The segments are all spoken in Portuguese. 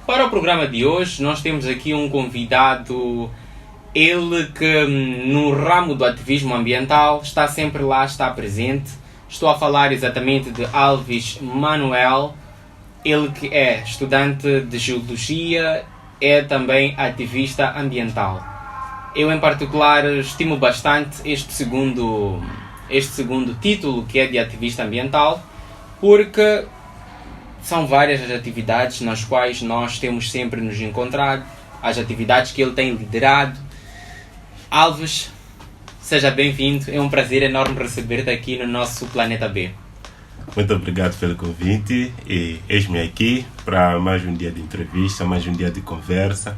Para o programa de hoje, nós temos aqui um convidado, ele que no ramo do ativismo ambiental está sempre lá, está presente. Estou a falar exatamente de Alves Manuel, ele que é estudante de Geologia, é também ativista ambiental. Eu, em particular, estimo bastante este segundo título, que é de ativista ambiental, porque são várias as atividades nas quais nós temos sempre nos encontrado, as atividades que ele tem liderado. Alves, seja bem-vindo, é um prazer enorme receber-te aqui no nosso Planeta B. Muito obrigado pelo convite e eis-me aqui para mais um dia de entrevista, mais um dia de conversa,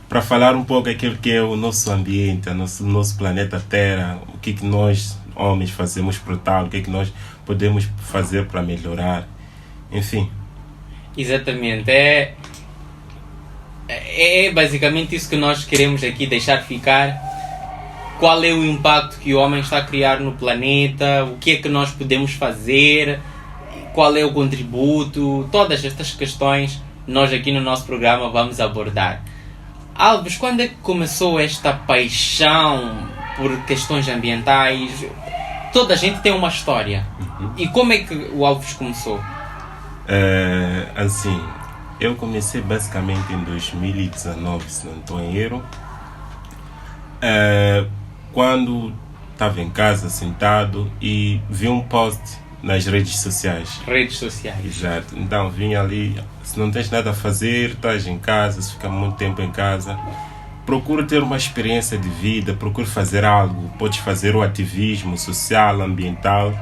para falar um pouco daquilo que é o nosso ambiente, o nosso planeta Terra, o que nós, homens, fazemos por tal, o que nós podemos fazer para melhorar, enfim. Exatamente, é basicamente isso que nós queremos aqui deixar ficar. Qual é o impacto que o homem está a criar no planeta, o que é que nós podemos fazer, qual é o contributo, todas estas questões nós aqui no nosso programa vamos abordar. Alves, quando é que começou esta paixão por questões ambientais? Toda a gente tem uma história. E como é que o Alves começou? Assim, eu comecei basicamente em 2019, se não estou em erro. Quando estava em casa sentado e vi um post nas redes sociais. Redes sociais. Exato. Então vim ali, se não tens nada a fazer, estás em casa, se fica muito tempo em casa, procura ter uma experiência de vida, procura fazer algo, podes fazer o ativismo social, ambiental.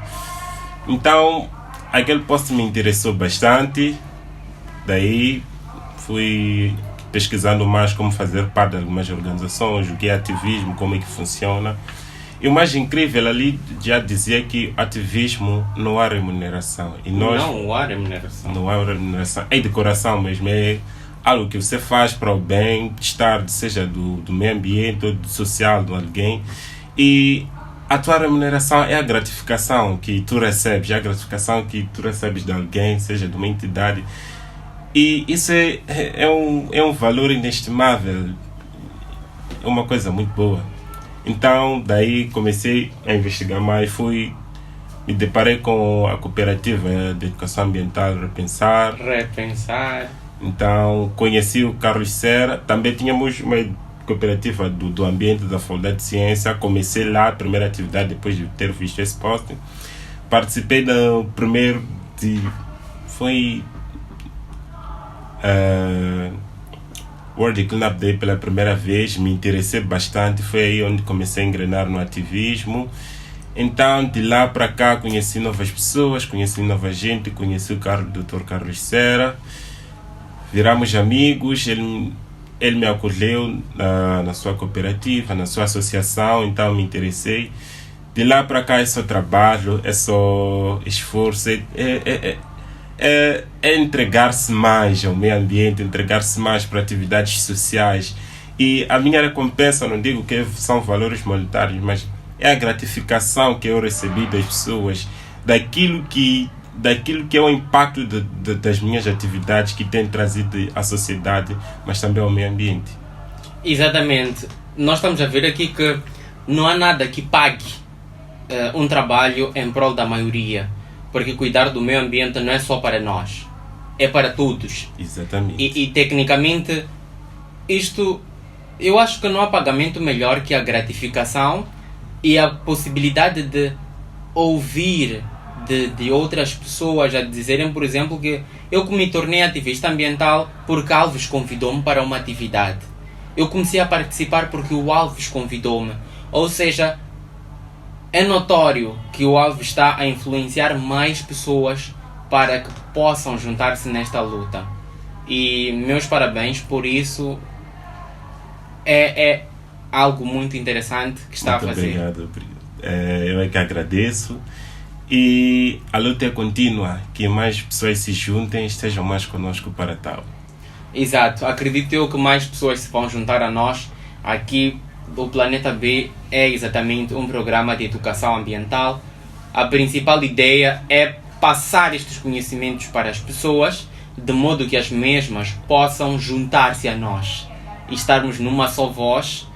Então aquele post me interessou bastante, daí fui pesquisando mais como fazer parte de algumas organizações, o que é ativismo, como é que funciona. E o mais incrível ali já dizia que ativismo não há remuneração. E nós, não há remuneração. Não há remuneração. É de coração mesmo, é algo que você faz para o bem-estar, seja do meio ambiente ou do social de alguém. E a tua remuneração é a gratificação que tu recebes, é a gratificação que tu recebes de alguém, seja de uma entidade. E isso é um valor inestimável, é uma coisa muito boa. Então, daí comecei a investigar mais, me deparei com a cooperativa de educação ambiental Repensar. Então, conheci o Carlos Serra, também tínhamos uma cooperativa do ambiente da Faculdade de Ciência, comecei lá a primeira atividade depois de ter visto esse post. Participei do primeiro, foi World Cleanup Day pela primeira vez, me interessei bastante, foi aí onde comecei a engrenar no ativismo. Então de lá para cá conheci novas pessoas, conheci nova gente, conheci o Dr. Carlos Serra, viramos amigos, ele me acolheu na sua cooperativa, na sua associação, então me interessei. De lá para cá é só trabalho, é só esforço, é entregar-se mais ao meio ambiente, entregar-se mais para atividades sociais. E a minha recompensa, não digo que são valores monetários, mas é a gratificação que eu recebi das pessoas, daquilo que é o impacto das minhas atividades que têm trazido à sociedade, mas também ao meio ambiente. Exatamente. Nós estamos a ver aqui que não há nada que pague um trabalho em prol da maioria. Porque cuidar do meio ambiente não é só para nós, é para todos. Exatamente. E tecnicamente, isto, eu acho que não há pagamento melhor que a gratificação e a possibilidade de ouvir de outras pessoas a dizerem, por exemplo, que eu me tornei ativista ambiental porque Alves convidou-me para uma atividade. Eu comecei a participar porque o Alves convidou-me. Ou seja, é notório que o Alves está a influenciar mais pessoas para que possam juntar-se nesta luta. E meus parabéns por isso. É algo muito interessante que está muito a fazer. Obrigado. Eu é que agradeço. E a luta é contínua. Que mais pessoas se juntem e estejam mais conosco para tal. Exato. Acredito eu que mais pessoas se vão juntar a nós aqui. O Planeta B é exatamente um programa de educação ambiental. A principal ideia é passar estes conhecimentos para as pessoas, de modo que as mesmas possam juntar-se a nós e estarmos numa só voz,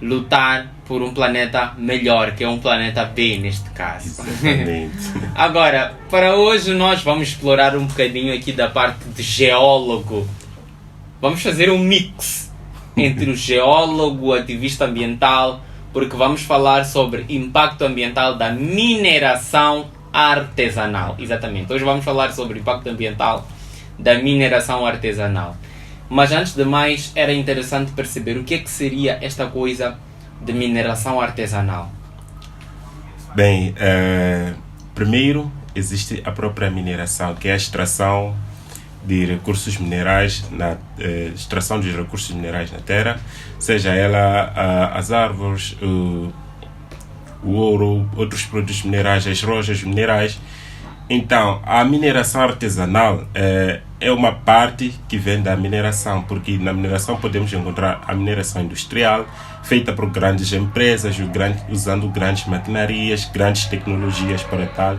lutar por um planeta melhor, que é um planeta B neste caso. Exatamente. Agora, para hoje nós vamos explorar um bocadinho aqui da parte de geólogo. Vamos fazer um mix entre o geólogo, o ativista ambiental, porque vamos falar sobre impacto ambiental da mineração artesanal. Exatamente. Hoje vamos falar sobre o impacto ambiental da mineração artesanal. Mas antes de mais, era interessante perceber o que é que seria esta coisa de mineração artesanal. Bem, primeiro existe a própria mineração, que é a extração de recursos minerais, extração dos recursos minerais na terra, seja ela as árvores, o ouro, outros produtos minerais, as rochas minerais. Então, a mineração artesanal é uma parte que vem da mineração, porque na mineração podemos encontrar a mineração industrial, feita por grandes empresas, usando grandes maquinarias, grandes tecnologias para tal.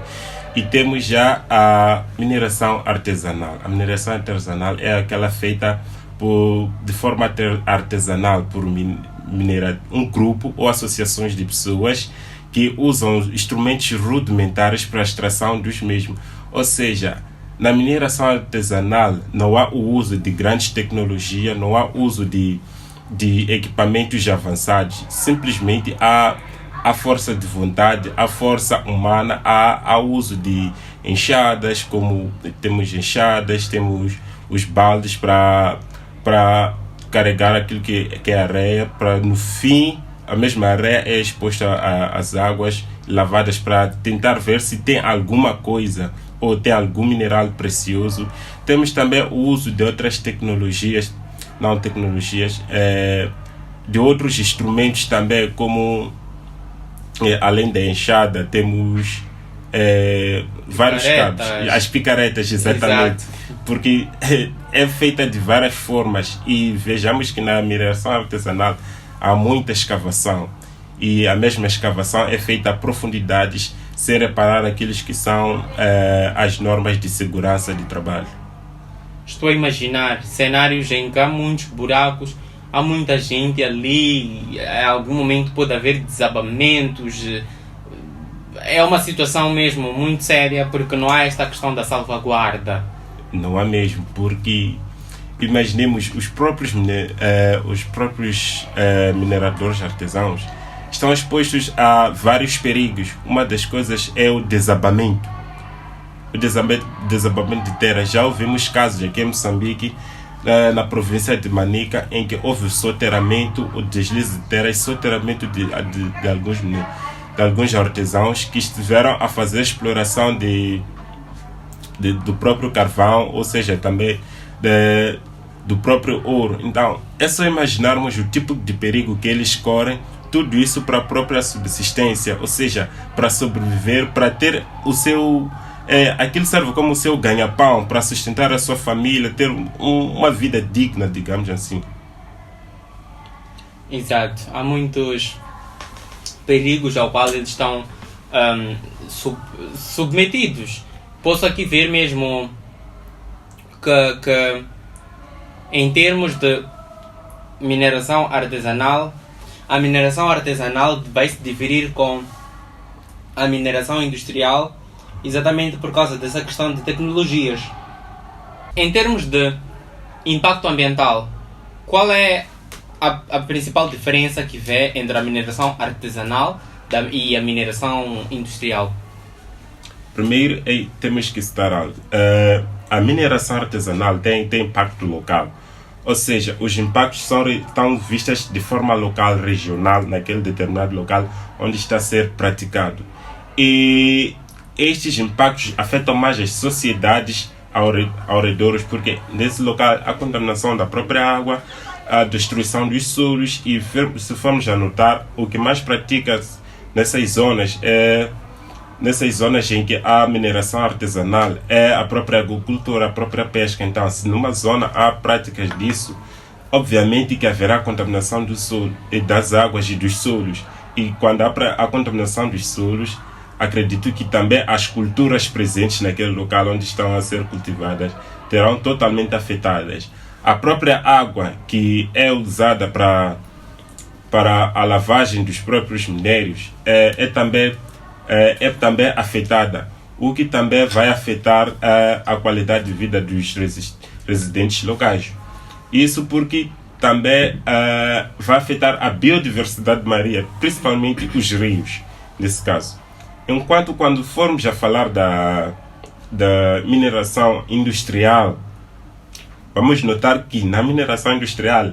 E temos já a mineração artesanal. A mineração artesanal é aquela feita de forma artesanal por um grupo ou associações de pessoas que usam instrumentos rudimentares para a extração dos mesmos. Ou seja, na mineração artesanal não há o uso de grandes tecnologias, não há uso de equipamentos avançados. Simplesmente há a força de vontade, a força humana, há uso de enxadas, como temos enxadas, temos os baldes para carregar aquilo que é areia, para no fim a mesma areia é exposta às águas lavadas para tentar ver se tem alguma coisa ou tem algum mineral precioso. Temos também o uso de outras tecnologias, de outros instrumentos também, como além da enxada, temos vários cabos, as picaretas, exatamente. Exato. Porque é feita de várias formas e vejamos que na mineração artesanal há muita escavação e a mesma escavação é feita a profundidades sem reparar aqueles que são as normas de segurança de trabalho. Estou a imaginar cenários em que há muitos buracos, há muita gente ali, em algum momento pode haver desabamentos. É uma situação mesmo muito séria porque não há esta questão da salvaguarda. Não há mesmo, porque imaginemos os próprios mineradores artesãos estão expostos a vários perigos. Uma das coisas é o desabamento. O desabamento de terra. Já ouvimos casos aqui em Moçambique, na província de Manica, em que houve soterramento, o deslize de terra e soterramento de alguns artesãos que estiveram a fazer exploração do próprio carvão, ou seja, também do próprio ouro. Então, é só imaginarmos o tipo de perigo que eles correm, tudo isso para a própria subsistência, ou seja, para sobreviver, para ter o seu... aquilo serve como o seu ganha-pão, para sustentar a sua família, ter uma vida digna, digamos assim. Exato. Há muitos perigos ao qual eles estão submetidos. Posso aqui ver mesmo que em termos de mineração artesanal, a mineração artesanal vai se dividir com a mineração industrial, exatamente por causa dessa questão de tecnologias. Em termos de impacto ambiental, qual é a principal diferença que vê entre a mineração artesanal e a mineração industrial? Primeiro, temos que citar algo. A mineração artesanal tem impacto local. Ou seja, os impactos estão vistos de forma local, regional, naquele determinado local onde está a ser praticado. E estes impactos afetam mais as sociedades ao redor, porque nesse local há a contaminação da própria água, a destruição dos solos e, se formos a notar, o que mais pratica nessas zonas em que há mineração artesanal é a própria agricultura, a própria pesca. Então, se numa zona há práticas disso, obviamente que haverá contaminação do solo, das águas e dos solos. E quando há a contaminação dos solos, acredito que também as culturas presentes naquele local onde estão a ser cultivadas terão totalmente afetadas. A própria água que é usada para a lavagem dos próprios minérios é também afetada, o que também vai afetar a qualidade de vida dos residentes locais. Isso porque também vai afetar a biodiversidade marinha, principalmente os rios, nesse caso. Enquanto quando formos a falar da mineração industrial, vamos notar que na mineração industrial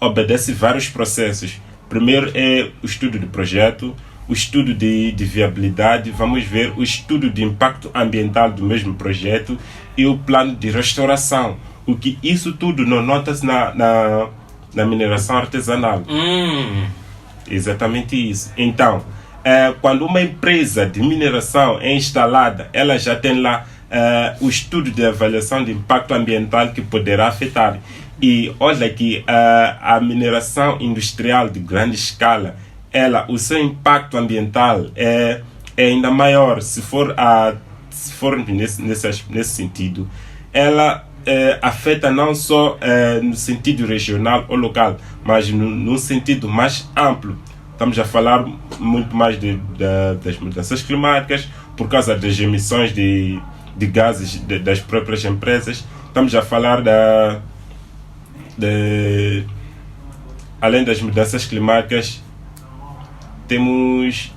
obedece vários processos. Primeiro é o estudo de projeto, o estudo de viabilidade, vamos ver o estudo de impacto ambiental do mesmo projeto e o plano de restauração. O que isso tudo não nota-se na mineração artesanal. Exatamente isso. Então, quando uma empresa de mineração é instalada, ela já tem lá o estudo de avaliação de impacto ambiental que poderá afetar. E olha que a mineração industrial de grande escala, o seu impacto ambiental é ainda maior. Se for nesse sentido, ela afeta não só no sentido regional ou local, mas num sentido mais amplo. Estamos a falar muito mais das mudanças climáticas, por causa das emissões de gases das próprias empresas. Estamos a falar além das mudanças climáticas, temos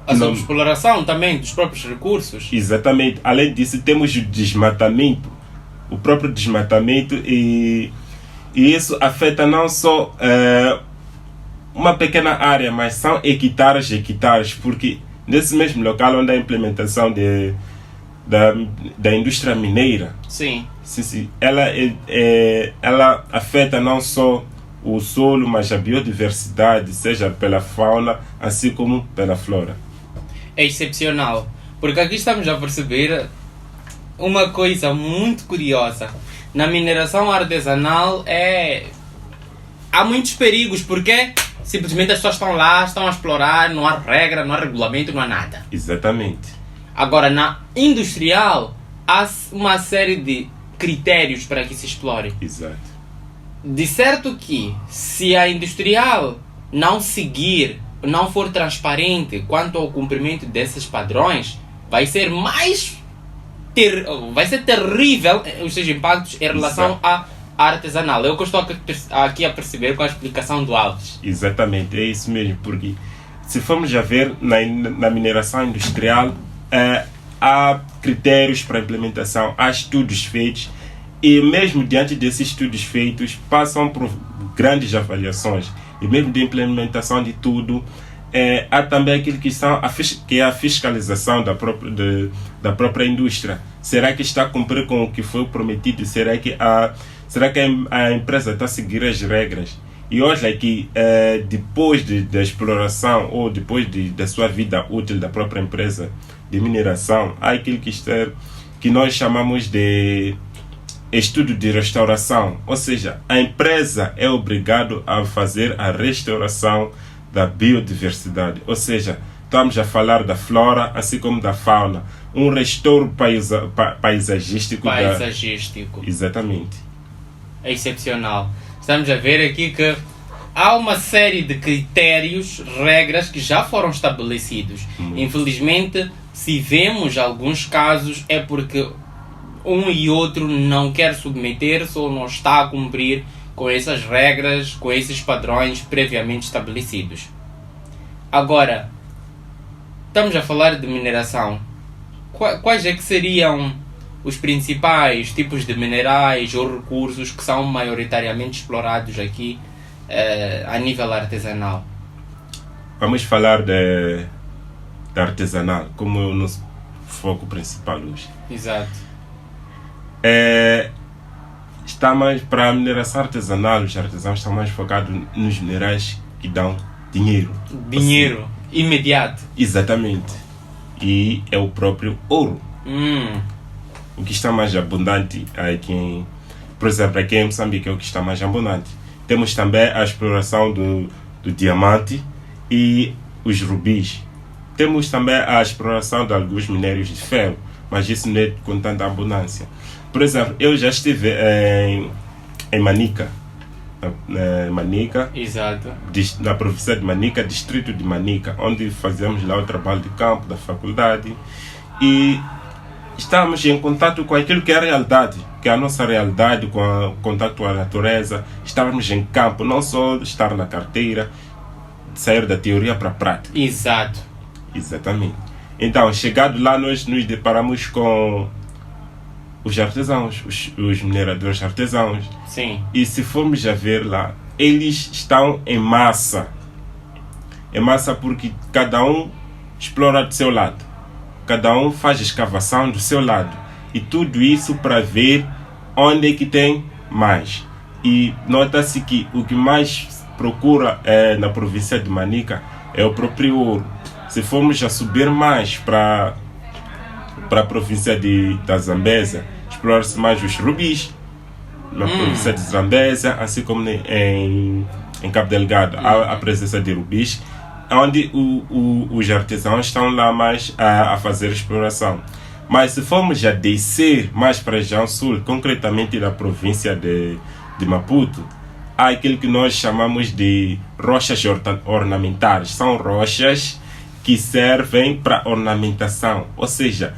a sobreexploração também dos próprios recursos. Exatamente. Além disso, temos o desmatamento, o próprio desmatamento, e isso afeta não só uma pequena área, mas são hectares, porque nesse mesmo local onde há a implementação da indústria mineira, sim, ela afeta não só o solo, mas a biodiversidade, seja pela fauna, assim como pela flora. É excepcional, porque aqui estamos a perceber uma coisa muito curiosa. Na mineração artesanal há muitos perigos, porque simplesmente as pessoas estão lá, estão a explorar, não há regra, não há regulamento, não há nada. Exatamente. Agora, na industrial, há uma série de critérios para que se explore. Exato. De certo que, se a industrial não seguir, não for transparente quanto ao cumprimento desses padrões, vai ser terrível os seus impactos em relação à artesanal. É o que eu estou aqui a perceber com a explicação do Alves. Exatamente, é isso mesmo, porque se formos a ver na mineração industrial, há critérios para implementação, há estudos feitos, e mesmo diante desses estudos feitos, passam por grandes avaliações, e mesmo de implementação de tudo, há também aquilo que é a fiscalização da própria indústria. Será que está a cumprir com o que foi prometido? Será que a empresa está a seguir as regras? E olha que depois da exploração ou depois da sua vida útil da própria empresa de mineração, há aquilo que nós chamamos de estudo de restauração. Ou seja, a empresa é obrigada a fazer a restauração da biodiversidade. Ou seja, estamos a falar da flora, assim como da fauna. Um restauro paisagístico. Exatamente. É excepcional. Estamos a ver aqui que há uma série de critérios, regras que já foram estabelecidos. Infelizmente, se vemos alguns casos, é porque um e outro não quer submeter-se ou não está a cumprir com essas regras, com esses padrões previamente estabelecidos. Agora, estamos a falar de mineração. Quais é que seriam os principais tipos de minerais ou recursos que são maioritariamente explorados aqui a nível artesanal? Vamos falar da artesanal como o nosso foco principal hoje. Exato. Está mais para a mineração artesanal, os artesãos estão mais focados nos minerais que dão dinheiro. Dinheiro, assim, imediato. Exatamente. E é o próprio ouro. O que está mais abundante aqui, por exemplo, aqui em Moçambique é o que está mais abundante. Temos também a exploração do diamante e os rubis. Temos também a exploração de alguns minérios de ferro. mas isso não é com tanta abundância. Por exemplo, eu já estive em Manica, Manica, Exato. na província de Manica, distrito de Manica, onde fazíamos lá o trabalho de campo da faculdade, e estamos em contato com aquilo que é a realidade, que é a nossa realidade, com o contato com a natureza. Estávamos em campo, não só estar na carteira, sair da teoria para a prática. Exato. Exatamente. Então, chegado lá, nós nos deparamos com os artesãos, os mineradores artesãos. Sim. E se formos a ver lá, eles estão em massa. Em massa porque cada um explora do seu lado. Cada um faz escavação do seu lado. E tudo isso para ver onde é que tem mais. E nota-se que o que mais procura na província de Manica é o próprio ouro. Se formos a subir mais para a província da Zambésia, explora-se mais os rubis. Na província de Zambésia, assim como em Cabo Delgado, há a presença de rubis, onde os artesãos estão lá mais a fazer exploração. Mas se formos a descer mais para a região sul, concretamente da província de Maputo, há aquilo que nós chamamos de rochas ornamentares. São rochas que servem para ornamentação, ou seja,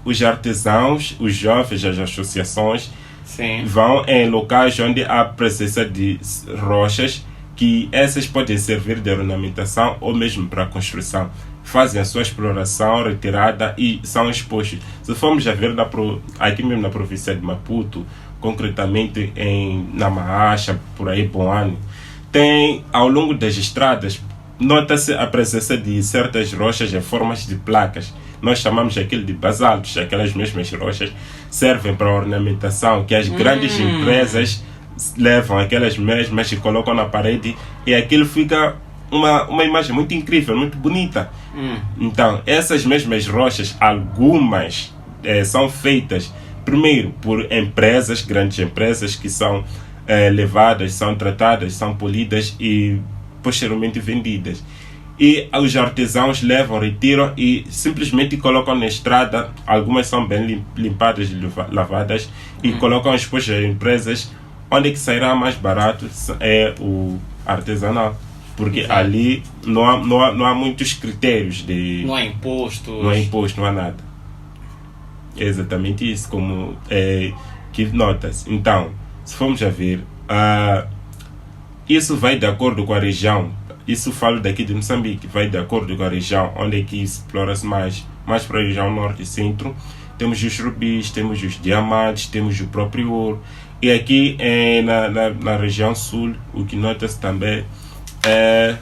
os artesãos, os jovens, as associações, Sim. vão em locais onde há presença de rochas, que essas podem servir de ornamentação ou mesmo para construção. Fazem a sua exploração, retirada e são expostos. Se formos a ver aqui mesmo na província de Maputo, concretamente na Mahacha, por aí, Boane, tem ao longo das estradas, nota-se a presença de certas rochas em formas de placas. Nós chamamos aquilo de basaltos. Aquelas mesmas rochas servem para ornamentação, que as grandes empresas levam aquelas mesmas e colocam na parede, e aquilo fica uma imagem muito incrível, muito bonita. Então, essas mesmas rochas, algumas são feitas primeiro por empresas, grandes empresas, que são levadas, são tratadas, são polidas e posteriormente vendidas. E os artesãos levam, retiram e simplesmente colocam na estrada. Algumas são bem limpadas e lavadas e colocam depois as empresas. Onde é que sairá mais barato é o artesanal, porque Exato. ali não há muitos critérios de... Não há impostos. Não há imposto, não há nada. É exatamente isso, como que notas. Então, se formos a ver, isso vai de acordo com a região. Isso falo daqui de Moçambique, vai de acordo com a região onde é que explora-se mais para a região norte e centro. Temos os rubis, temos os diamantes, temos o próprio ouro. E aqui na região sul, o que nota-se também é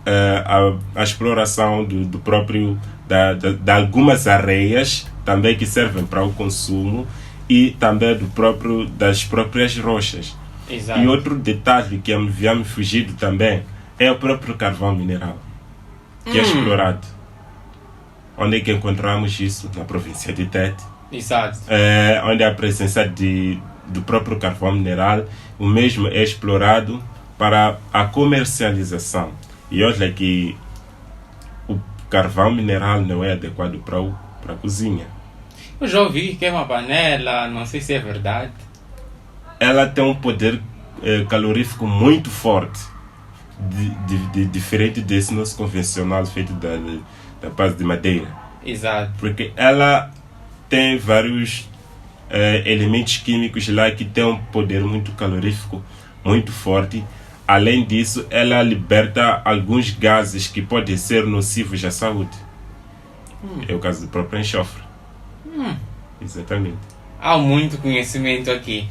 a exploração do próprio, de algumas areias também que servem para o consumo, e também das próprias rochas. Exato. E outro detalhe que havia me fugido também é o próprio carvão mineral, que é explorado. Onde é que encontramos isso? Na província de Tete. Exato. Onde há a presença do próprio carvão mineral. O mesmo é explorado para a comercialização. E olha que o carvão mineral não é adequado para a cozinha. Eu já ouvi que é uma panela, não sei se é verdade. Ela tem um poder calorífico muito forte, diferente desse nosso convencional feito da base de madeira. Exato. Porque ela tem vários elementos químicos lá que têm um poder muito calorífico, muito forte. Além disso, ela liberta alguns gases que podem ser nocivos à saúde. É o caso do próprio enxofre. Exatamente. Há muito conhecimento aqui.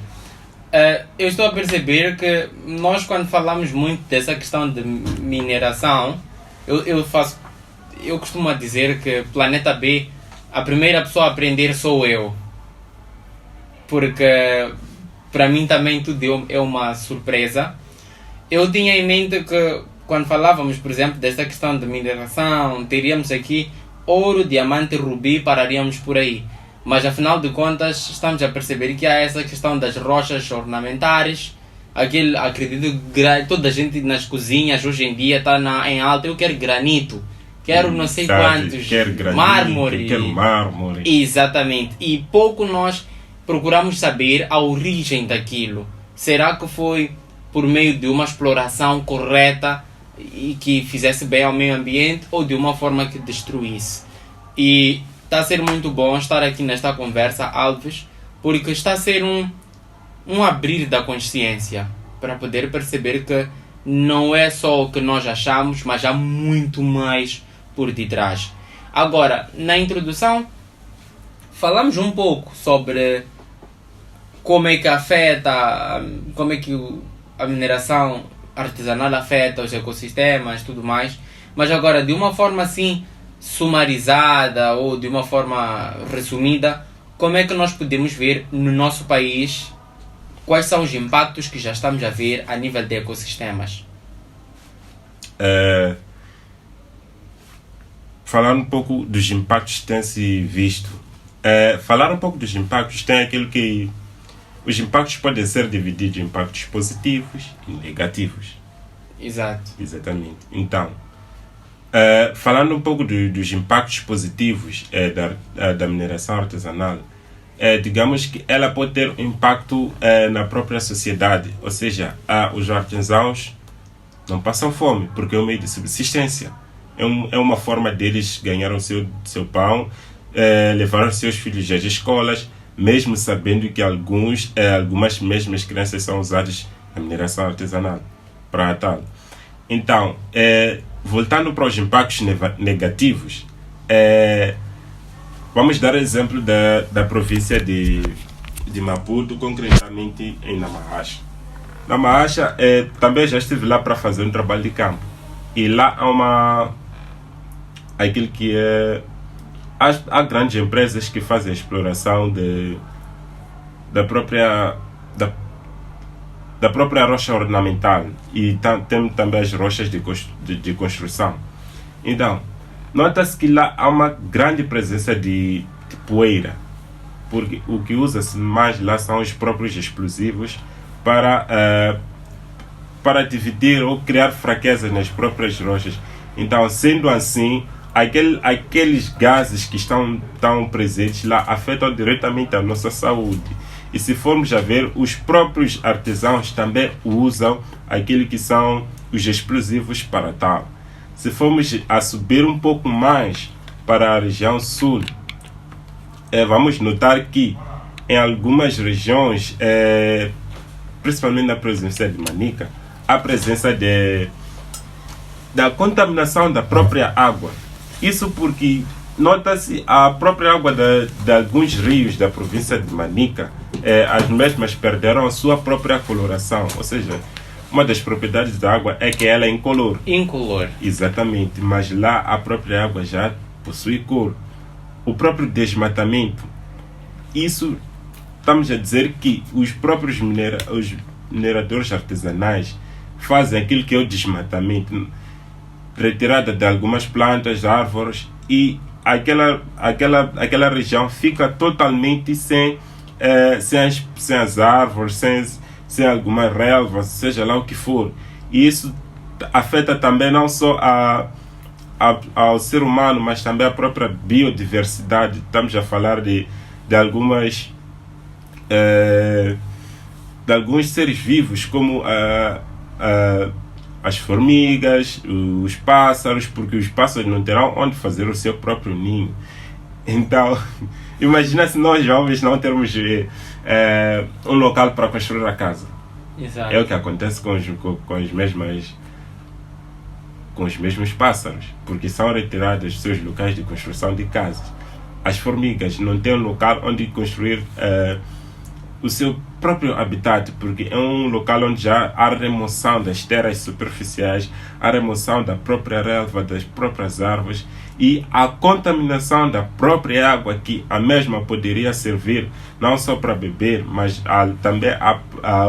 Eu estou a perceber que nós, quando falamos muito dessa questão de mineração, eu costumo dizer que Planeta B, a primeira pessoa a aprender sou eu. Porque para mim também tudo é uma surpresa. Eu tinha em mente que quando falávamos, por exemplo, dessa questão de mineração, teríamos aqui ouro, diamante, rubi, pararíamos por aí. Mas afinal de contas estamos a perceber que há essa questão das rochas ornamentares. Acredito que toda a gente nas cozinhas hoje em dia está em alta. Eu quero granito, quero não sei Sabe, quantos quer granito, mármore. quer mármore. Exatamente. E pouco nós procuramos saber a origem daquilo. Será que foi por meio de uma exploração correta e que fizesse bem ao meio ambiente ou de uma forma que destruísse? E está a ser muito bom estar aqui nesta conversa, Alves, porque está a ser um abrir da consciência para poder perceber que não é só o que nós achamos, mas há muito mais por detrás. Agora, na introdução, falamos um pouco sobre como é que afeta, como é que a mineração artesanal afeta os ecossistemas e tudo mais, mas agora de uma forma assim sumarizada ou de uma forma resumida, como é que nós podemos ver no nosso país quais são os impactos que já estamos a ver a nível de ecossistemas? Falar um pouco dos impactos que tem se visto. Falar um pouco dos impactos tem aquilo que... Os impactos podem ser divididos em impactos positivos e negativos. Exato. Exatamente. Então, falando um pouco dos impactos positivos da mineração artesanal, digamos que ela pode ter um impacto na própria sociedade. Ou seja, os artesãos não passam fome, porque é um meio de subsistência. É uma forma deles ganhar o seu pão, levar os seus filhos às escolas, mesmo sabendo que algumas mesmas crianças são usadas na mineração artesanal para tal. Então, voltando para os impactos negativos, vamos dar exemplo da província de Maputo, concretamente em Namahacha. Namahacha, também já estive lá para fazer um trabalho de campo. E lá há aquilo que é... Há grandes empresas que fazem a exploração da própria rocha ornamental e tem também as rochas de construção. Então, nota-se que lá há uma grande presença de poeira, porque o que usa-se mais lá são os próprios explosivos para dividir ou criar fraquezas nas próprias rochas. Então, sendo assim, aqueles gases que estão presentes lá afetam diretamente a nossa saúde. E se formos a ver, os próprios artesãos também usam aquilo que são os explosivos para tal. Se formos a subir um pouco mais para a região sul, vamos notar que em algumas regiões, principalmente na província de Manica, há presença da contaminação da própria água. Isso porque nota-se a própria água de alguns rios da província de Manica, as mesmas perderam a sua própria coloração. Ou seja, uma das propriedades da água é que ela é incolor. Incolor. Exatamente, mas lá a própria água já possui cor. O próprio desmatamento, isso estamos a dizer que os próprios os mineradores artesanais fazem aquilo que é o desmatamento, retirada de algumas plantas, árvores, e aquela região fica totalmente sem as árvores, sem alguma relva, seja lá o que for. E isso afeta também não só ao ser humano, mas também a própria biodiversidade. Estamos a falar de alguns seres vivos, como as formigas, os pássaros, porque os pássaros não terão onde fazer o seu próprio ninho. Então, imagina se nós jovens não termos um local para construir a casa. Exato. É o que acontece com os mesmos pássaros, porque são retirados dos seus locais de construção de casas. As formigas não têm um local onde construir o seu próprio habitat, porque é um local onde já há remoção das terras superficiais, a remoção da própria relva, das próprias árvores e a contaminação da própria água, que a mesma poderia servir não só para beber, mas também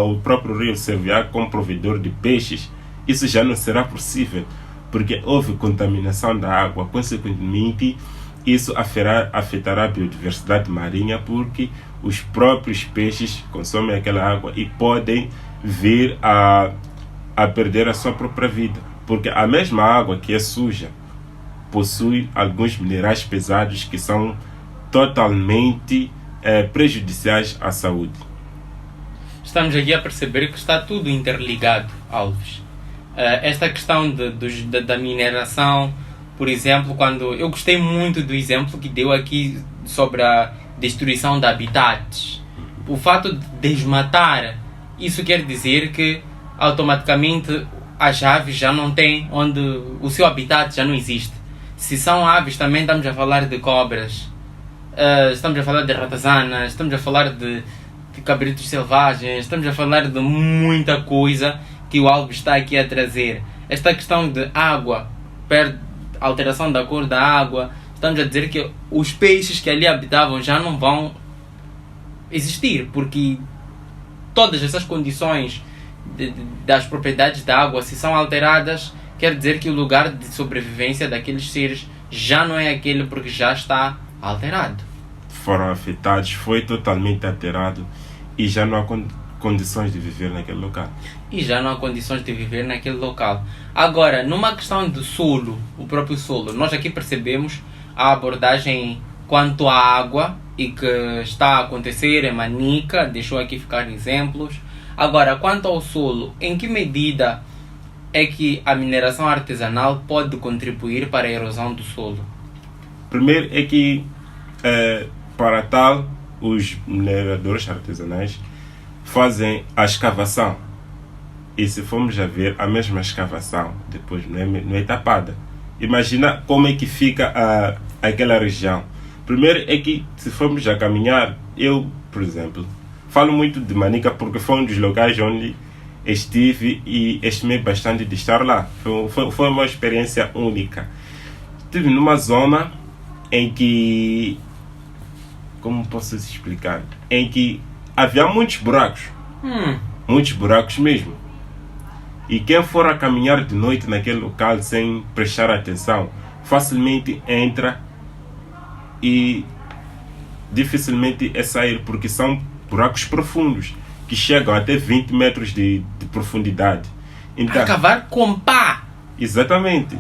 o próprio rio servir como provedor de peixes. Isso já não será possível, porque houve contaminação da água. Consequentemente, isso afetará a biodiversidade marinha, porque os próprios peixes consomem aquela água e podem vir a perder a sua própria vida. Porque a mesma água que é suja possui alguns minerais pesados que são totalmente prejudiciais à saúde. Estamos aqui a perceber que está tudo interligado, Alves. Esta questão da mineração, por exemplo, quando eu gostei muito do exemplo que deu aqui sobre a destruição de habitats. O fato de desmatar, isso quer dizer que automaticamente as aves já não têm onde o seu habitat já não existe. Se são aves, também estamos a falar de cobras, estamos a falar de ratazanas, estamos a falar de cabritos selvagens, estamos a falar de muita coisa que o Alves está aqui a trazer. Esta questão de água, alteração da cor da água, estamos a dizer que os peixes que ali habitavam já não vão existir, porque todas essas condições das propriedades da água, se são alteradas, quer dizer que o lugar de sobrevivência daqueles seres já não é aquele, porque já está alterado. Foram afetados, foi totalmente alterado e já não há condições de viver naquele local. Agora, numa questão de solo, o próprio solo, nós aqui percebemos a abordagem quanto à água e que está a acontecer em Manica, deixou aqui ficar exemplos. Agora, quanto ao solo, em que medida é que a mineração artesanal pode contribuir para a erosão do solo? Primeiro é que, para tal, os mineradores artesanais fazem a escavação. E se formos a ver, a mesma escavação depois não é tapada. Imagina como é que fica aquela região. Primeiro é que, se formos a caminhar, eu, por exemplo, falo muito de Manica porque foi um dos locais onde estive e estimei bastante de estar lá. Foi uma experiência única. Estive numa zona em que, como posso explicar? Em que havia muitos buracos. Muitos buracos mesmo. E quem for a caminhar de noite naquele local sem prestar atenção, facilmente entra e dificilmente é sair, porque são buracos profundos, que chegam até 20 metros de profundidade. Então, a cavar com pá! Exatamente.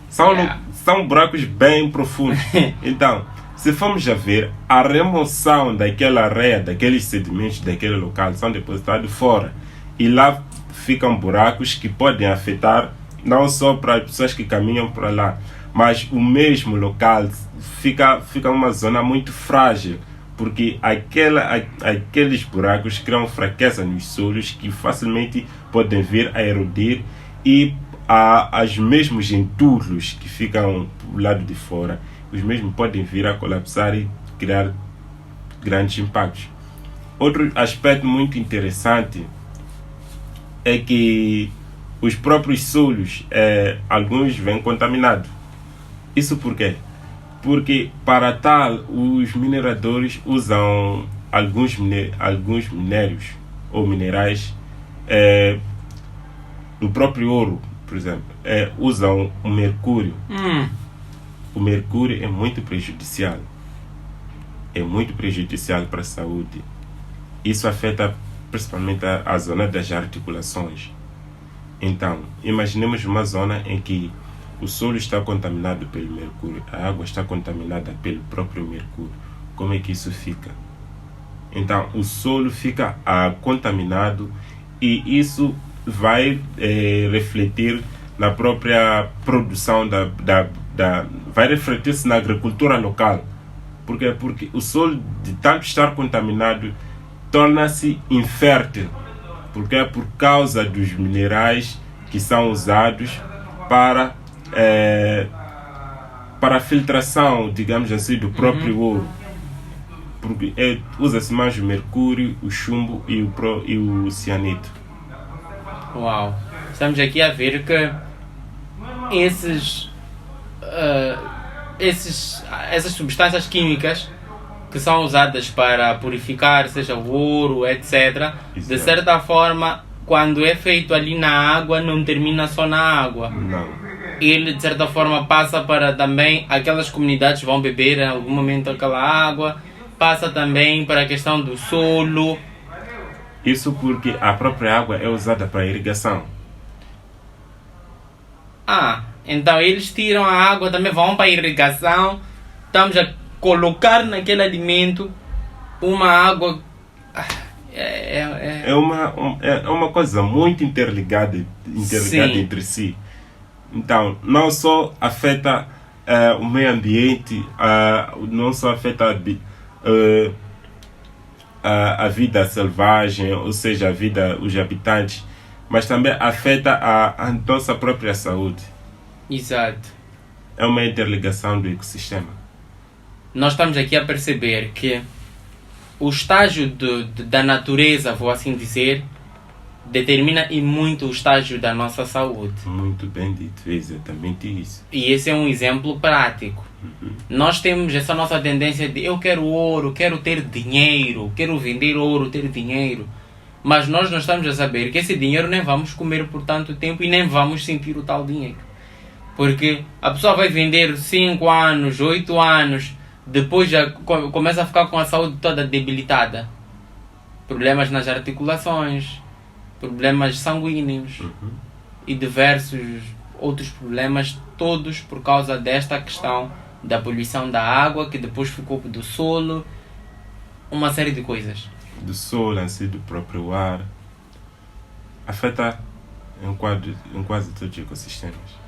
São buracos bem profundos. Então, se formos a ver, a remoção daquela areia, daqueles sedimentos daquele local são depositados fora. E lá ficam buracos que podem afetar não só para as pessoas que caminham para lá, mas o mesmo local fica uma zona muito frágil, porque aqueles buracos criam fraqueza nos solos que facilmente podem vir a erodir, e os mesmos entulhos que ficam do lado de fora, os mesmos podem vir a colapsar e criar grandes impactos. Outro aspecto muito interessante é que os próprios solos, alguns vêm contaminados. Isso por quê? Porque para tal, os mineradores usam alguns minérios ou minerais, no próprio ouro, por exemplo, usam o mercúrio. O mercúrio é muito prejudicial. É muito prejudicial para a saúde. Isso afeta principalmente a zona das articulações. Então, imaginemos uma zona em que o solo está contaminado pelo mercúrio, a água está contaminada pelo próprio mercúrio. Como é que isso fica? Então, o solo fica contaminado, e isso vai refletir na própria produção vai refletir-se na agricultura local. Por quê? Porque o solo, de tanto estar contaminado, torna-se infértil. Porque é por causa dos minerais que são usados para a filtração, digamos assim, do próprio ouro. Porque usa-se mais o mercúrio, o chumbo e o cianeto. Uau! Estamos aqui a ver que essas substâncias químicas que são usadas para purificar, seja o ouro, etc., de certa forma, quando é feito ali na água, não termina só na água. Não. Ele, de certa forma, passa para também aquelas comunidades vão beber em algum momento aquela água, passa também para a questão do solo. Isso porque a própria água é usada para irrigação. Então eles tiram a água, também vão para a irrigação. Estamos a colocar naquele alimento uma água. É uma coisa muito interligada Sim. entre si. Então, não só afeta o meio ambiente, não só afeta a vida selvagem, ou seja, a vida, os habitantes, mas também afeta a nossa própria saúde. Exato. É uma interligação do ecossistema. Nós estamos aqui a perceber que o estágio da natureza, vou assim dizer, determina e muito o estágio da nossa saúde. Muito bem dito, é exatamente isso. E esse é um exemplo prático. Nós temos essa nossa tendência de eu quero ouro, quero ter dinheiro, quero vender ouro, ter dinheiro. Mas nós não estamos a saber que esse dinheiro nem vamos comer por tanto tempo e nem vamos sentir o tal dinheiro. Porque a pessoa vai vender 5 anos, 8 anos, depois já começa a ficar com a saúde toda debilitada. Problemas nas articulações, problemas sanguíneos e diversos outros problemas, todos por causa desta questão da poluição da água, que depois ficou do solo, uma série de coisas. Do solo, assim, do próprio ar. Afeta em quase todos os ecossistemas.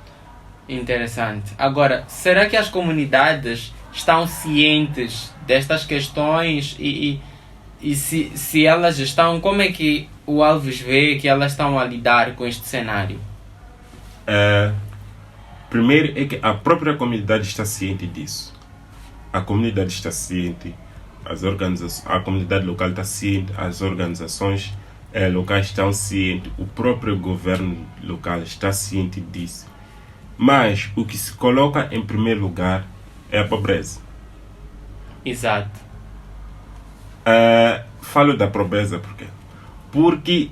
Interessante. Agora, será que as comunidades estão cientes destas questões e se elas estão, como é que o Alves vê que elas estão a lidar com este cenário? Primeiro é que a própria comunidade está ciente disso. A comunidade está ciente, a comunidade local está ciente, as organizações locais estão cientes, o próprio governo local está ciente disso. Mas o que se coloca em primeiro lugar é a pobreza. Exato. Falo da pobreza por quê? Porque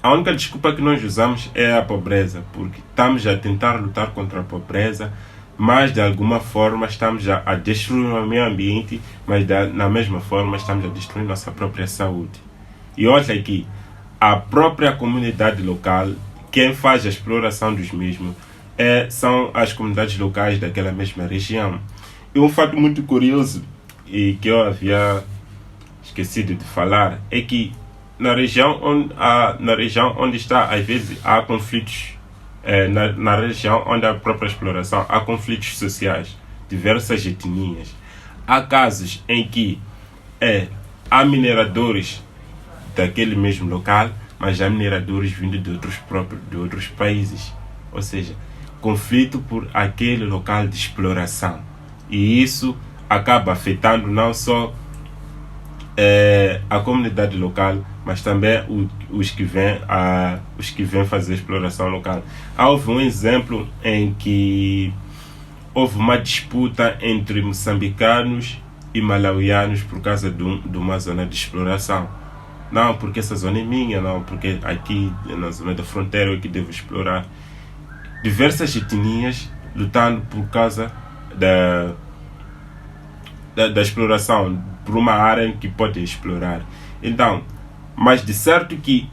a única desculpa que nós usamos é a pobreza, porque estamos a tentar lutar contra a pobreza, mas de alguma forma estamos a destruir o meio ambiente, mas na mesma forma estamos a destruir nossa própria saúde. E olha aqui, a própria comunidade local, quem faz a exploração dos mesmos são as comunidades locais daquela mesma região. E um fato muito curioso, e que eu havia esquecido de falar, é que na região onde está, às vezes, há conflitos, na região onde há a própria exploração, há conflitos sociais, diversas etnias. Há casos em que há mineradores daquele mesmo local, mas há mineradores vindos de outros países. Ou seja, conflito por aquele local de exploração. E isso acaba afetando não só a comunidade local, mas também os que vêm fazer exploração local. Houve um exemplo em que houve uma disputa entre moçambicanos e malauianos por causa de uma zona de exploração. Não porque essa zona é minha, não porque aqui na zona da fronteira eu que devo explorar. Diversas etnias lutando por causa da exploração, por uma área que pode explorar. Então, mas de certo que,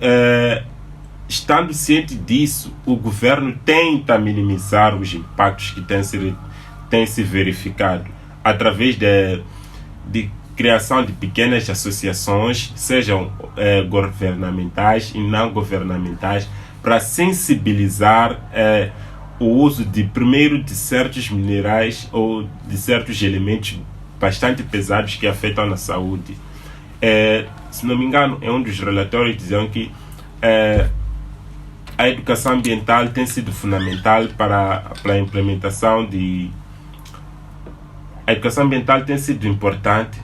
estando ciente disso, o governo tenta minimizar os impactos que têm se verificado através de criação de pequenas associações, sejam governamentais e não governamentais, para sensibilizar o uso de certos minerais ou de certos elementos bastante pesados que afetam na saúde. Se não me engano, um dos relatórios diziam que a educação ambiental tem sido fundamental para a implementação a educação ambiental tem sido importante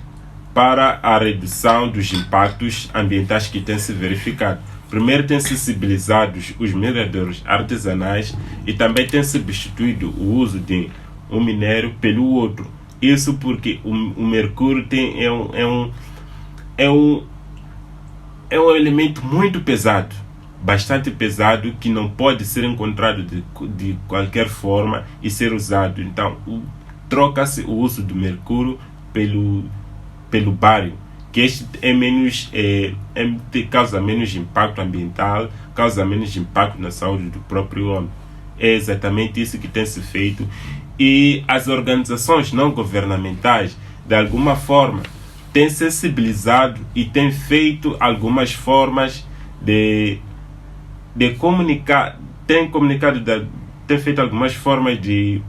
para a redução dos impactos ambientais que têm se verificado. Primeiro, tem sensibilizado os mineradores artesanais e também tem substituído o uso de um minério pelo outro. Isso porque o mercúrio é um elemento muito pesado, bastante pesado, que não pode ser encontrado de qualquer forma e ser usado. Então, troca-se o uso do mercúrio pelo bário, que este causa menos impacto ambiental, causa menos impacto na saúde do próprio homem. É exatamente isso que tem se feito. E as organizações não governamentais, de alguma forma, têm sensibilizado e têm feito algumas formas de comunicar, têm feito algumas formas de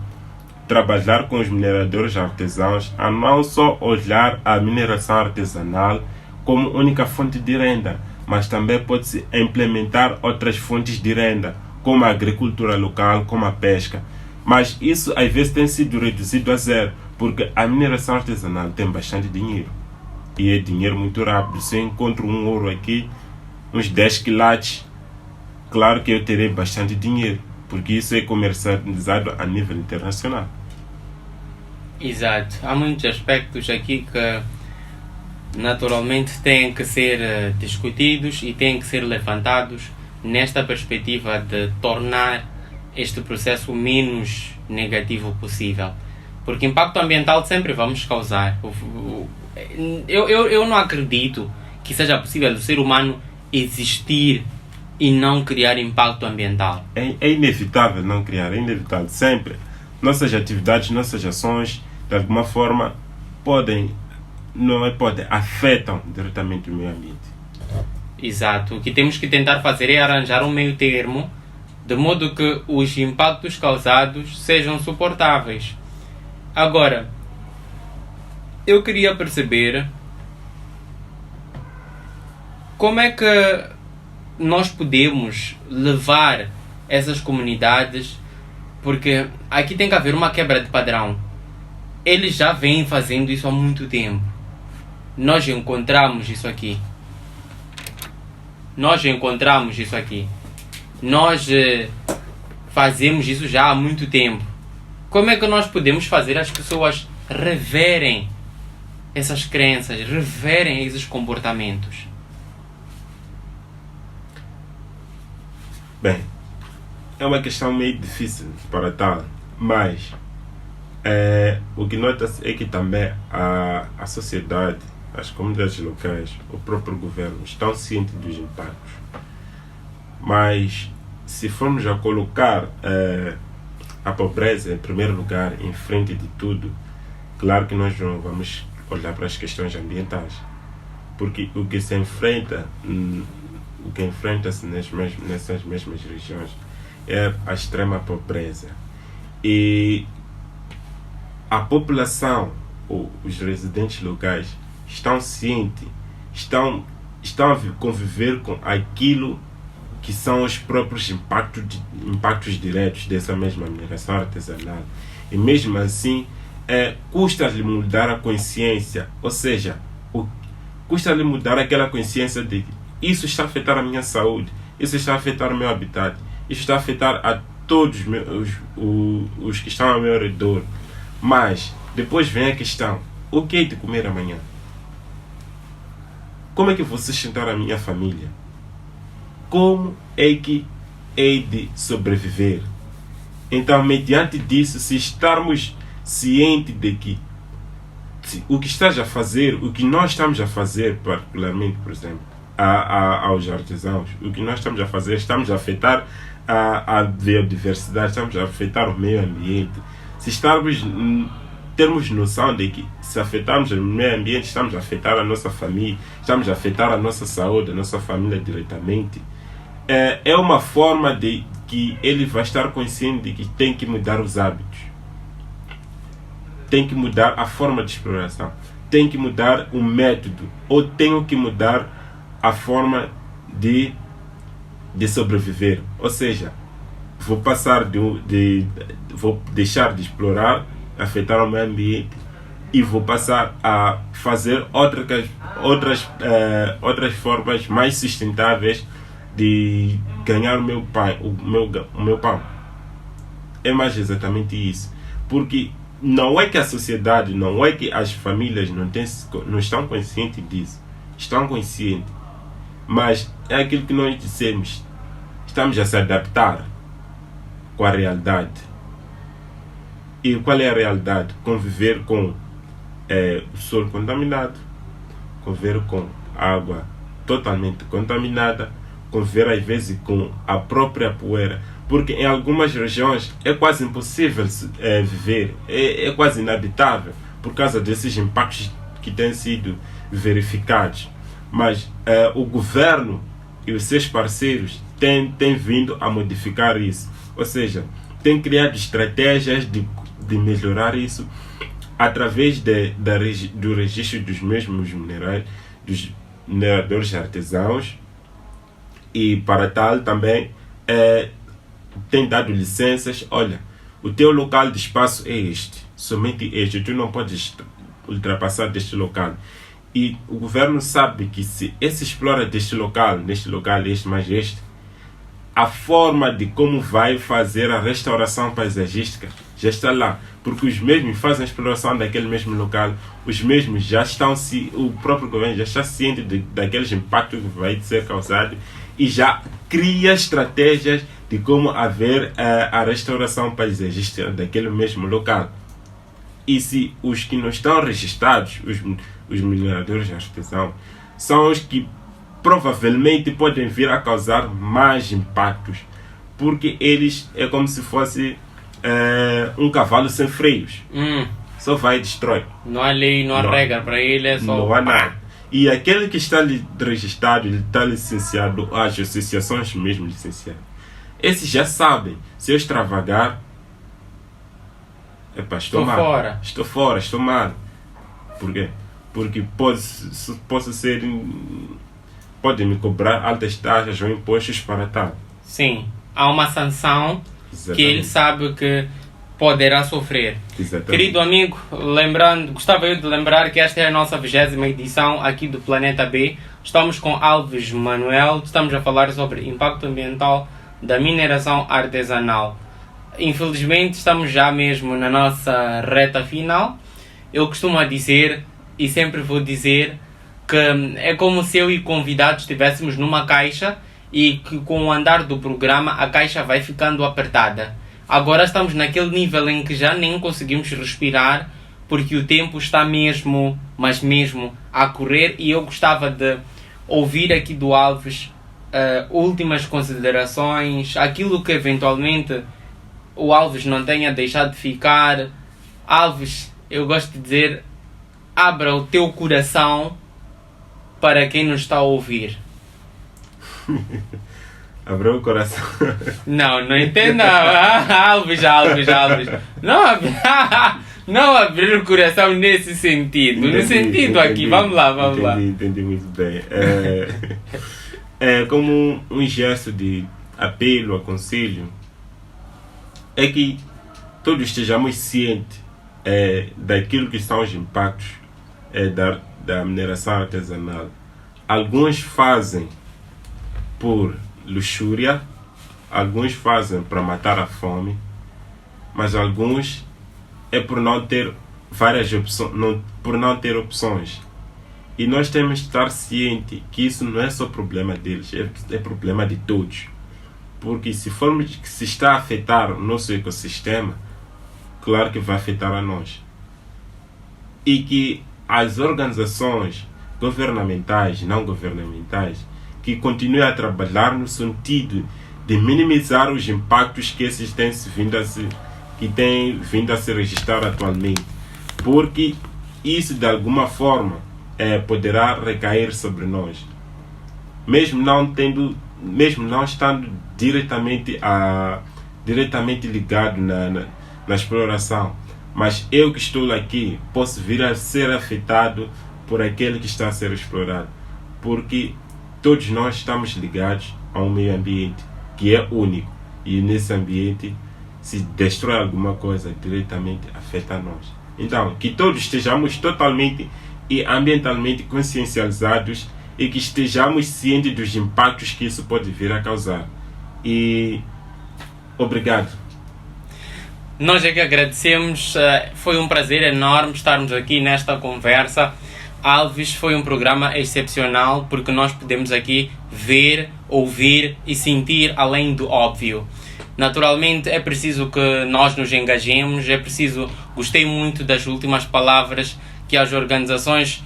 trabalhar com os mineradores artesãos a não só olhar a mineração artesanal como única fonte de renda, mas também pode-se implementar outras fontes de renda, como a agricultura local, como a pesca. Mas isso às vezes tem sido reduzido a zero, porque a mineração artesanal tem bastante dinheiro. E é dinheiro muito rápido. Se eu encontro um ouro aqui, uns 10 quilates, claro que eu terei bastante dinheiro, porque isso é comercializado a nível internacional. Exato. Há muitos aspectos aqui que naturalmente têm que ser discutidos e têm que ser levantados nesta perspectiva de tornar este processo o menos negativo possível. Porque impacto ambiental sempre vamos causar. Eu não acredito que seja possível o ser humano existir e não criar impacto ambiental. É inevitável não criar, é inevitável. Sempre. Nossas atividades, nossas ações, de alguma forma, afetam diretamente o meio ambiente. Exato. O que temos que tentar fazer é arranjar um meio termo, de modo que os impactos causados sejam suportáveis. Agora, eu queria perceber como é que nós podemos levar essas comunidades, porque aqui tem que haver uma quebra de padrão. Eles já vêm fazendo isso há muito tempo. Nós encontramos isso aqui. Nós fazemos isso já há muito tempo. Como é que nós podemos fazer as pessoas reverem essas crenças, reverem esses comportamentos? Bem, é uma questão meio difícil para tal, mas o que nota-se é que também a sociedade, as comunidades locais, o próprio governo estão cientes dos impactos. Mas se formos a colocar a pobreza em primeiro lugar, em frente de tudo, claro que nós não vamos olhar para as questões ambientais, porque o que enfrenta-se nessas mesmas regiões é a extrema pobreza. E a população, ou os residentes locais, estão cientes, estão a conviver com aquilo que são os próprios impactos diretos dessa mesma mineração artesanal. E mesmo assim, custa-lhe mudar a consciência, ou seja, custa-lhe mudar aquela consciência de que isso está a afetar a minha saúde, isso está a afetar o meu habitat, isso está a afetar a todos os que estão ao meu redor. Mas depois vem a questão: o que é de comer amanhã? Como é que vou sustentar a minha família? Como é que hei de sobreviver? Então, mediante disso, se estarmos cientes de que o que estás a fazer, o que nós estamos a fazer, particularmente, por exemplo, aos artesãos, o que nós estamos a fazer, estamos a afetar a biodiversidade, estamos a afetar o meio ambiente. Se termos noção de que se afetarmos o meio ambiente, estamos a afetar a nossa família, estamos a afetar a nossa saúde, a nossa família diretamente, é uma forma de que ele vai estar consciente de que tem que mudar os hábitos, tem que mudar a forma de exploração, tem que mudar o método, ou tenho que mudar a forma de sobreviver. Ou seja, vou deixar de explorar, afetar o meio ambiente, e vou passar a fazer outras formas mais sustentáveis de ganhar o meu pão. É mais exatamente isso. Porque não é que a sociedade, não é que as famílias não estão conscientes disso. Estão conscientes. Mas é aquilo que nós dissemos. Estamos a se adaptar com a realidade. E qual é a realidade? Conviver com o solo contaminado, conviver com água totalmente contaminada, conviver às vezes com a própria poeira. porque em algumas regiões é quase impossível viver, é quase inabitável por causa desses impactos que têm sido verificados. Mas o governo e os seus parceiros têm vindo a modificar isso, ou seja, têm criado estratégias de melhorar isso através do registro dos mesmos minerais, dos mineradores artesãos, e para tal também tem dado licenças. Olha, o teu local de espaço é este, somente este, tu não podes ultrapassar deste local. E o governo sabe que se se explora neste local, este mais este, a forma de como vai fazer a restauração paisagística já está lá, porque os mesmos fazem a exploração daquele mesmo local, os mesmos já estão, o próprio governo já está ciente daqueles impactos que vai ser causado e já cria estratégias de como haver a restauração paisagística daquele mesmo local. E se os que não estão registrados, os mineradores artesãos, são os que provavelmente podem vir a causar mais impactos, porque eles é como se fosse um cavalo sem freios. Só vai e destrói. Não há lei, não há regra para ele, é só... Não há nada. E aquele que está registrado, ele está licenciado, as associações mesmo licenciadas, esses já sabem, se eu extravagar, estou fora, estou mal. Por quê? Porque posso ser... Podem me cobrar altas taxas ou impostos para tal. Sim, há uma sanção. Exatamente. Que ele sabe que poderá sofrer. Exatamente. Querido amigo, gostava eu de lembrar que esta é a nossa 20ª edição aqui do Planeta B. Estamos com Alves Manuel, estamos a falar sobre impacto ambiental da mineração artesanal. Infelizmente estamos já mesmo na nossa reta final. Eu costumo dizer, e sempre vou dizer, que é como se eu e convidados estivéssemos numa caixa e que com o andar do programa a caixa vai ficando apertada. Agora estamos naquele nível em que já nem conseguimos respirar porque o tempo está mesmo, mas mesmo, a correr, e eu gostava de ouvir aqui do Alves últimas considerações, aquilo que eventualmente o Alves não tenha deixado de ficar. Alves, eu gosto de dizer, abra o teu coração para quem nos está a ouvir. Abriu o coração. Não entenda. Alves. Não abrir o coração nesse sentido. No sentido aqui, vamos lá. Entendi muito bem. É como um gesto de apelo, aconselho, é que todos estejamos cientes daquilo que são os impactos da mineração artesanal. Alguns fazem por luxúria, alguns fazem para matar a fome, mas alguns é por não ter várias opções, por não ter opções. E nós temos que estar cientes que isso não é só problema deles, é problema de todos. Porque se formos que se está a afetar o nosso ecossistema, claro que vai afetar a nós. E que as organizações governamentais, não governamentais, que continuem a trabalhar no sentido de minimizar os impactos que esses têm vindo a se registrar atualmente, porque isso de alguma forma poderá recair sobre nós, mesmo não estando diretamente ligado na exploração, mas eu que estou aqui posso vir a ser afetado por aquele que está a ser explorado, porque todos nós estamos ligados a um meio ambiente que é único, e nesse ambiente, se destrói alguma coisa, diretamente afeta a nós. Então, que todos estejamos totalmente e ambientalmente consciencializados e que estejamos cientes dos impactos que isso pode vir a causar. E obrigado. Nós é que agradecemos, foi um prazer enorme estarmos aqui nesta conversa. Alves, foi um programa excepcional porque nós podemos aqui ver, ouvir e sentir além do óbvio. Naturalmente é preciso que nós nos engajemos, gostei muito das últimas palavras que as organizações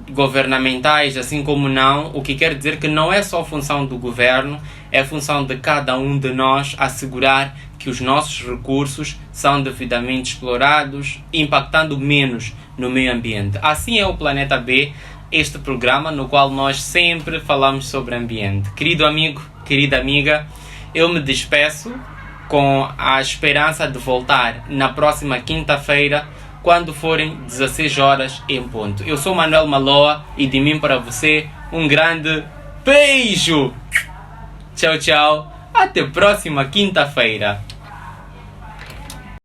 governamentais, assim como não, o que quer dizer que não é só função do governo, É função de cada um de nós assegurar que os nossos recursos são devidamente explorados, impactando menos no meio ambiente. Assim é o Planeta B, este programa no qual nós sempre falamos sobre ambiente. Querido amigo, querida amiga, eu me despeço com a esperança de voltar na próxima quinta-feira, quando forem 16 horas em ponto. Eu sou Manuel Maloa e de mim para você um grande beijo! Tchau, tchau! Até próxima quinta-feira!